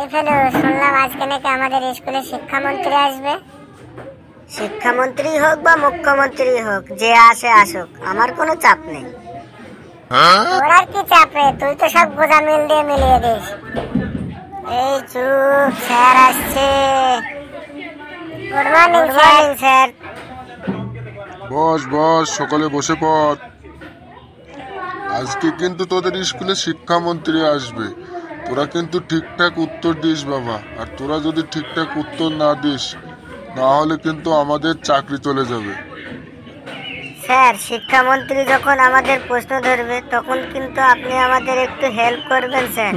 এই ফেলু, শুনলাম আজকে নাকি আমাদের স্কুলে শিক্ষামন্ত্রী আসবে। শিক্ষামন্ত্রী হোক বা মুখ্যমন্ত্রী হোক, যে আসে আসুক, আমার কোনো চাপ নেই। তোর আর কি চাপ রে, তুই তো সব গোজা মিল দিয়ে মিলিয়ে দিস। এই চুপ, স্যার আসছে। Good morning sir. বস বস, সকালে বসে পড়। আজকে কিন্তু তোদের স্কুলে শিক্ষামন্ত্রী আসবে। তোরা কিন্তু ঠিকঠাক উত্তর দিস বাবা, আর তোরা যদি ঠিকঠাক উত্তর না দিস না হলে কিন্তু আমাদের চাকরি চলে যাবে। স্যার, শিক্ষামন্ত্রী যখন আমাদের প্রশ্ন ধরবে তখন কিন্তু আপনি আমাদের একটু হেল্প করবেন স্যার,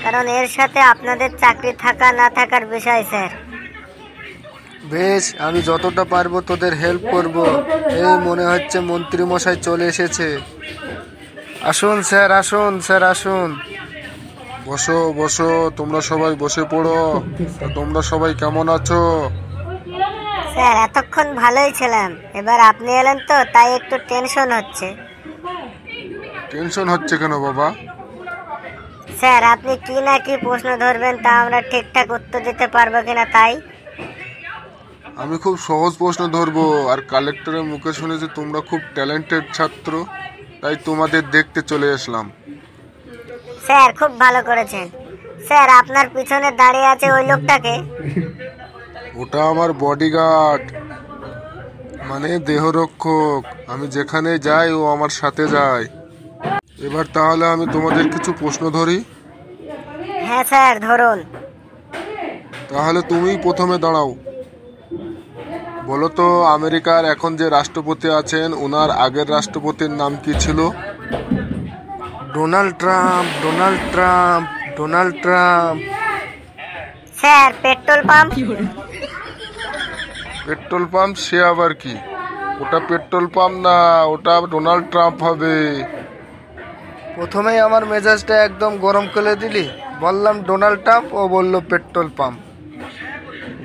কারণ এর সাথে আপনাদের চাকরি থাকা না থাকার বিষয় স্যার। বেশ, আমি যতটা পারবো তোদের হেল্প করব। এই মনে হচ্ছে মন্ত্রী মশাই চলে এসেছে। আসুন স্যার, আসুন স্যার, আসুন। বসো বসো, তোমরা সবাই বসে পড়ো। তা তোমরা সবাই কেমন আছো? স্যার, এতক্ষণ ভালোই ছিলাম, এবার আপনি এলেন তো তাই একটু টেনশন হচ্ছে। টেনশন হচ্ছে কেন বাবা? স্যার, আপনি কি না কি প্রশ্ন ধরবেন তা আমরা ঠিকঠাক উত্তর দিতে পারবো কিনা তাই। আমি খুব সহজ প্রশ্ন ধরবো, আর কালেক্টরের মুখে শুনেছি তোমরা খুব ট্যালেন্টেড ছাত্র, তাই তোমাদের দেখতে চলে আসলাম। স্যার, খুব ভালো করেছেন। স্যার, আপনার পিছনে দাঁড়িয়ে আছে ওই লোকটাকে? ওটা আমার বডিগার্ড, মানে দেহরক্ষক। আমি যেখানে যাই ও আমার সাথে যায়। এবার তাহলে আমি তোমাদের কিছু প্রশ্ন ধরি। হ্যাঁ স্যার, ধরুন। তাহলে তুমিই প্রথমে দাঁড়াও। বলো তো, আমেরিকার এখন যে রাষ্ট্রপতি আছেন ওনার আগের রাষ্ট্রপতির নাম কি ছিল? Donald Trump, Donald Trump, Donald Trump. Sir, petrol pump. Petrol pump? সে আবার কি? ওটা পেট্রোল পাম্প না, ওটা ডোনাল্ড ট্রাম্প হবে। প্রথমেই আমার মেজাজটা একদম গরম করে দিলি। বললাম ডোনাল্ড ট্রাম্প, ও বলল পেট্রোল পাম্প।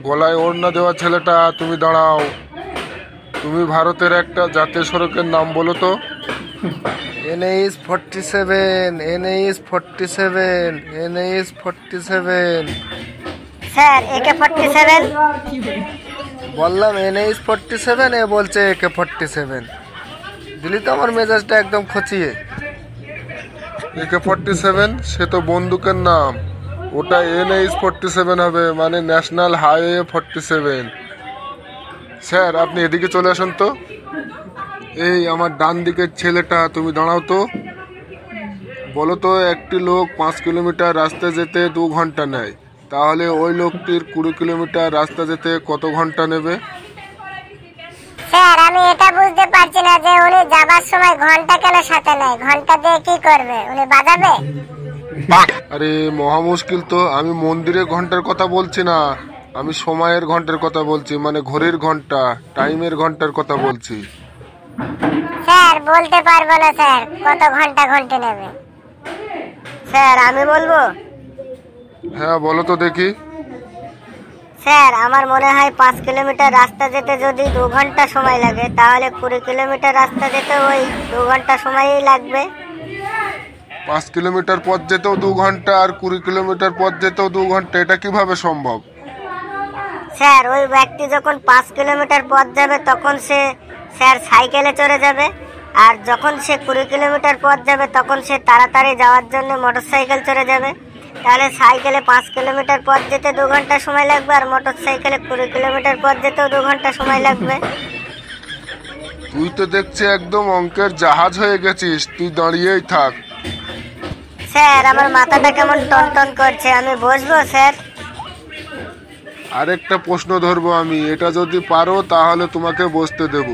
গলায় ওড়না দেওয়া ছেলেটা, তুমি দাঁড়াও। তুমি ভারতের একটা জাতীয় সড়কের নাম বলো তো। NH 47, NH 47, NH 47। Sir, AK 47। বললাম NH 47, এ বলছে AK 47। দিলি তো আমার মেজাজটা একদম খচিয়ে। AK 47 সে তো বন্দুকের নাম। ওটা NH 47 হবে, মানে ন্যাশনাল হাইওয়ে 47। স্যার, আপনি এদিকে চলে আসুন তো। এই আমার ডান দিকের ছেলেটা, তুমি দাঁড়াও তো। বলো তো, একটি লোক 5 কিলোমিটার রাস্তা যেতে 2 ঘন্টা নেয়, তাহলে ওই লোকটির 20 কিলোমিটার রাস্তা যেতে কত ঘন্টা নেবে? স্যার, আমি এটা বুঝতে পারছি না যে উনি যাবার সময় ঘন্টা কেন সাথে নেয়। ঘন্টা দিয়ে কি করবে? উনি বাজাবে? আরে মহা মুশকিল তো। আমি মন্দিরের ঘন্টার কথা বলছি না, আমি সময়ের ঘন্টার কথা বলছি, মানে ঘড়ির ঘন্টা, টাইমের ঘন্টার কথা বলছি। স্যার, বলতে পারবো না স্যার কত ঘন্টা ঘন্টা নেবে। স্যার, আমি বলবো। হ্যাঁ বলো তো দেখি। স্যার, আমার মনে হয় 5 কিলোমিটার রাস্তা যেতে যদি 2 ঘন্টা সময় লাগে, তাহলে 20 কিলোমিটার রাস্তা যেতে ওই 2 ঘন্টা সময়ই লাগবে। 5 কিলোমিটার পথ যেতেও 2 ঘন্টা, আর 20 কিলোমিটার পথ যেতেও 2 ঘন্টা, এটা কিভাবে সম্ভব? স্যার, ওই ব্যক্তি যখন 5 কিলোমিটার পথ যাবে তখন সে স্যার সাইকেলে চড়ে যাবে, আর যখন সে 20 কিলোমিটার পথ যাবে তখন সে তাড়াতাড়ি যাওয়ার জন্য মোটরসাইকেল চড়ে যাবে। তাহলে সাইকেলে 5 কিলোমিটার পথ যেতে 2 ঘন্টা সময় লাগবে, আর মোটরসাইকেলে 20 কিলোমিটার পথ যেতেও 2 ঘন্টা সময় লাগবে। তুই তো দেখছি একদম অঙ্কের জাহাজ হয়ে গেছিস, তুই দাঁড়িয়েই থাক। স্যার, আমার মাথাটা কেমন টনটন করছে, আমি বসবো স্যার? আরেকটা প্রশ্ন ধরবো আমি, এটা যদি পারো তাহলে তোমাকে বসতে দেব।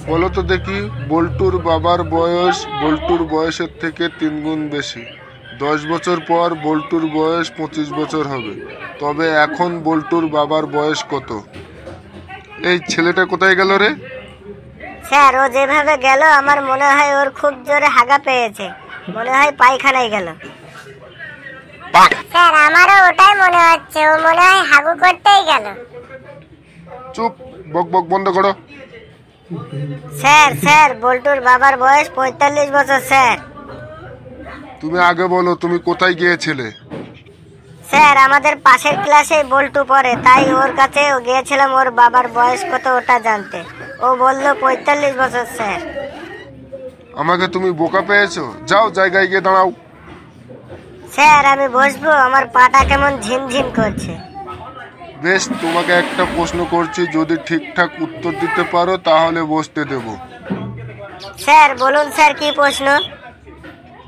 বলো তো দেখি, বল্টুর বাবার বয়স বল্টুর বয়সের থেকে 3 গুণ বেশি। 10 বছর পর বল্টুর বয়স 25 বছর হবে, তবে এখন বল্টুর বাবার বয়স কত? এই ছেলেটা কোথায় গেল রে? স্যার, ও যেভাবে গেল আমার মনে হয় ওর খুব জোরে হাগা পেয়েছে, মনে হয় পায়খানায় গেল। স্যার, আমারও ওটাই মনে হচ্ছে, ও মনে হয় হাগু করতেই গেল। চুপ, বক বক বন্ধ করো। স্যার, স্যার, বল্টুর বাবার বয়স 45 বছর স্যার। তুমি আগে বলো, তুমি কোথায় গিয়েছিলে? স্যার আমাদের পাশের ক্লাসে বল্টু পড়ে, তাই ওর কাছে গিয়েছিলাম ওর বাবার বয়স কত ওটা জানতে। ও বললো 45 বছর স্যার। আমাকে তুমি বোকা পেয়েছো? যাও জায়গায় গিয়ে দাঁড়াও। স্যার আমি বসবো, আমার পাটা কেমন ঝিমঝিম করছে। বেশ, তোমাকে একটা প্রশ্ন করছি, যদি ঠিকঠাক উত্তর দিতে পারো তাহলে বসতে দেব। স্যার বলুন স্যার, কি প্রশ্ন?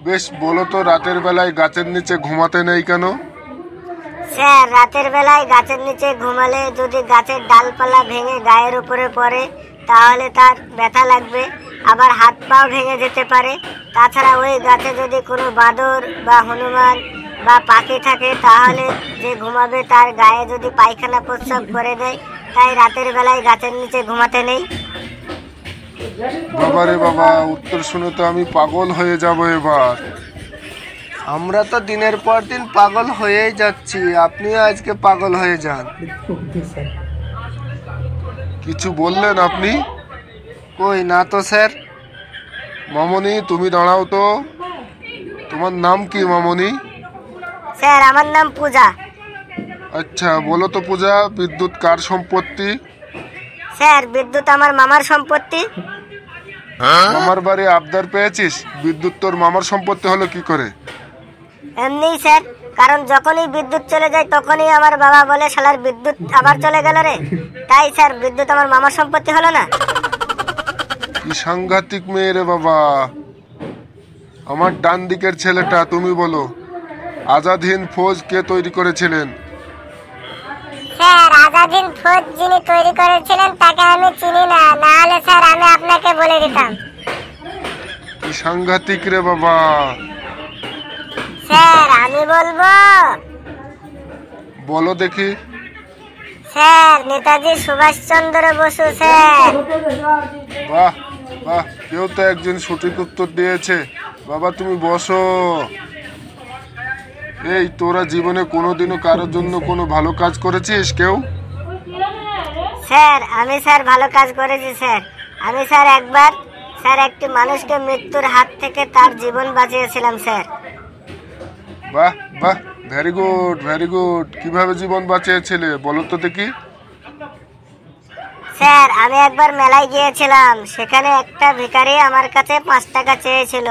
বেশ, বলো তো, রাতের বেলায় গাছের নিচে ঘুমাতে নেই কেন? স্যার রাতের বেলায় গাছের নিচে ঘুমালে যদি গাছের ডালপালা ভেঙে গায়ের উপরে পড়ে তাহলে তার ব্যথা লাগবে, আবার হাত পাও ভেঙে যেতে পারে। তাছাড়া ওই গাছে যদি কোনো বাদর বা হনুমান বা পাখি থাকে তাহলে যে ঘুমাবে তার গায়ে যদি পায়খানা প্রস্রাব করে দেয়, তাই রাতের বেলায় গাছের নিচে ঘুমাতে নেই। বাবারে বাবা, উত্তর শুনে তো আমি পাগল হয়ে যাব এবার। আমরা তো দিনের পর দিন পাগল হয়েই যাচ্ছি, আপনিও আজকে পাগল হয়ে যান। কিছু বললেন আপনি? কই না তো স্যার। মামনি তুমি দাঁড়াও তো। তোমার নাম কি মামনি? স্যার আমার নাম পূজা। আচ্ছা বলো তো পূজা, বিদ্যুৎ কার সম্পত্তি? স্যার বিদ্যুৎ আমার মামার সম্পত্তি। মামার বাড়ি আবদার পেয়েছিস, বিদ্যুৎ তোর মামার সম্পত্তি হলো কি করে? এমনি স্যার, কারণ যখনই বিদ্যুৎ চলে যায় তখনই আমার বাবা বলে শালার বিদ্যুৎ আবার চলে গেল রে, তাই স্যার বিদ্যুৎ আমার মামার সম্পত্তি হলো না। কি সাংঘাতিক মেয়ে রে বাবা। আমার ডান দিকের ছেলেটা, তুমি বলো, আজাদ হিন্দ ফৌজ কে তৈরি করেছিলেন? স্যার আজাদ হিন্দ ফৌজ যিনি তৈরি করেছিলেন তাকে আমি চিনি না, না হলে স্যার আমি আপনাকে বলে দিতাম। কি সাংঘাতিক রে বাবা। স্যার আমি বলবো। বলো দেখি। Sir Netaji Subhash Chandra Bose sir. বাহ বাহ, কেউ তো একজন সঠিক উত্তর দিয়েছে। বাবা তুমি বসো। এই তোরা জীবনে কোনোদিনও কারোর জন্য কোনো ভালো কাজ করেছিস কেউ? স্যার আমি স্যার ভালো কাজ করেছি স্যার। আমি স্যার একবার স্যার একটি মানুষকে মৃত্যুর হাত থেকে তার জীবন বাঁচিয়েছিলাম স্যার। বাহ বাহ, ভেরি গুড ভেরি গুড। কিভাবে জীবন বাঁচিয়েছিলে বলো তো দেখি। স্যার আমি একবার মেলায় গিয়েছিলাম, সেখানে একটা ভিখারি আমার কাছে 5 টাকা চেয়েছিল।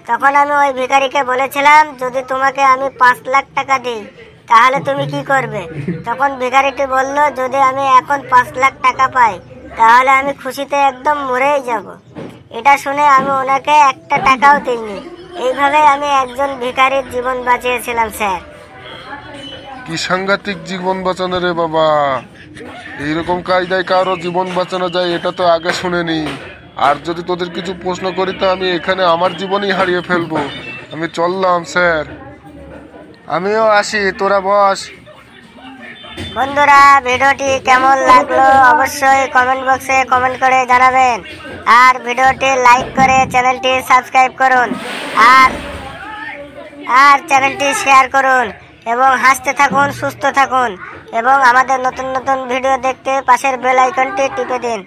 তখন আমি ওই ভিখারিকে বলেছিলাম যদি তোমাকে আমি 5 লাখ টাকা দিই তাহলে তুমি কি করবে? তখন ভিখারিটি বলল যদি আমি এখন 5 লাখ টাকা পাই তাহলে আমি খুশিতে একদম মরেই যাব। এটা শুনে আমি ওনাকে একটা টাকাও দিইনি। এইভাবে আমি একজন ভিখারির জীবন বাঁচিয়েছিলাম স্যার। কি সাংঘাতিক জীবন বাঁচানো রে বাবা। এইরকম কায়দায় কারো জীবন বাঁচানো যায় এটা তো আগে শুনিনি। আর যদি তোদের কিছু প্রশ্ন করি তো আমি এখানে আমার জীবনই হারিয়ে ফেলবো। আমি চললাম স্যার। আমিও আসি, তোরা বস। বন্ধুরা ভিডিওটি কেমন লাগলো অবশ্যই কমেন্ট বক্সে কমেন্ট করে জানাবেন, আর ভিডিওটি লাইক করে চ্যানেলটি সাবস্ক্রাইব করুন, আর চ্যানেলটি শেয়ার করুন এবং হাসতে থাকুন, সুস্থ থাকুন এবং আমাদের নতুন নতুন ভিডিও দেখতে পাশের বেল আইকনটি টিপে দিন।